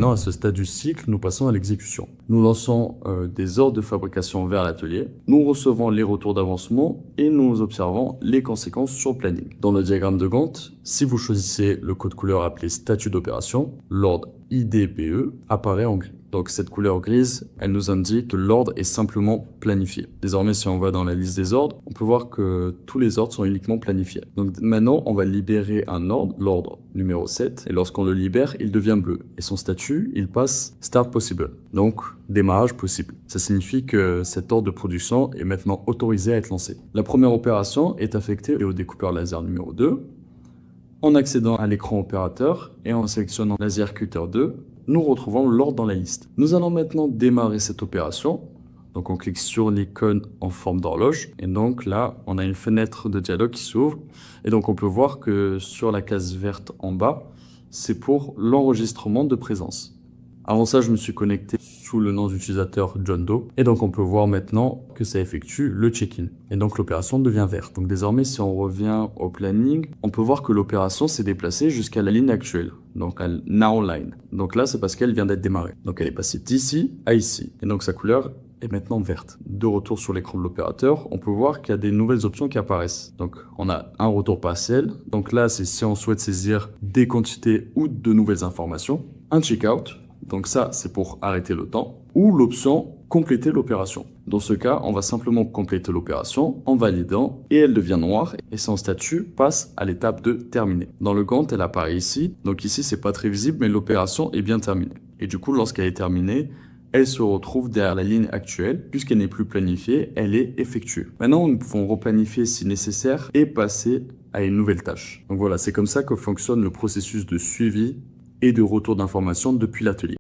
Maintenant, à ce stade du cycle, nous passons à l'exécution. Nous lançons des ordres de fabrication vers l'atelier, nous recevons les retours d'avancement et nous observons les conséquences sur le planning. Dans le diagramme de Gantt, si vous choisissez le code couleur appelé statut d'opération, l'ordre IDPE apparaît en gris. Donc cette couleur grise, elle nous indique que l'ordre est simplement planifié. Désormais, si on va dans la liste des ordres, on peut voir que tous les ordres sont uniquement planifiés. Donc maintenant, on va libérer un ordre, l'ordre numéro 7, et lorsqu'on le libère, il devient bleu. Et son statut, il passe Start Possible, donc démarrage possible. Ça signifie que cet ordre de production est maintenant autorisé à être lancé. La première opération est affectée au découpeur laser numéro 2. En accédant à l'écran opérateur et en sélectionnant Laser Cutter 2, nous retrouvons l'ordre dans la liste. Nous allons maintenant démarrer cette opération. Donc on clique sur l'icône en forme d'horloge et donc là on a une fenêtre de dialogue qui s'ouvre et donc on peut voir que sur la case verte en bas, c'est pour l'enregistrement de présence. Avant ça, je me suis connecté sous le nom d'utilisateur John Doe et donc on peut voir maintenant que ça effectue le check-in et donc l'opération devient verte. Donc désormais, si on revient au planning, on peut voir que l'opération s'est déplacée jusqu'à la ligne actuelle, donc à Now Line. Donc là, c'est parce qu'elle vient d'être démarrée. Donc elle est passée d'ici à ici et donc sa couleur est maintenant verte. De retour sur l'écran de l'opérateur, on peut voir qu'il y a des nouvelles options qui apparaissent. Donc on a un retour partiel. Donc là, c'est si on souhaite saisir des quantités ou de nouvelles informations. Un check-out. Donc ça, c'est pour arrêter le temps. Ou l'option compléter l'opération. Dans ce cas, on va simplement compléter l'opération en validant et elle devient noire et son statut passe à l'étape de terminer. Dans le Gantt, elle apparaît ici. Donc ici, c'est pas très visible, mais l'opération est bien terminée. Et du coup, lorsqu'elle est terminée, elle se retrouve derrière la ligne actuelle. Puisqu'elle n'est plus planifiée, elle est effectuée. Maintenant, nous pouvons replanifier si nécessaire et passer à une nouvelle tâche. Donc voilà, c'est comme ça que fonctionne le processus de suivi et de retour d'informations depuis l'atelier.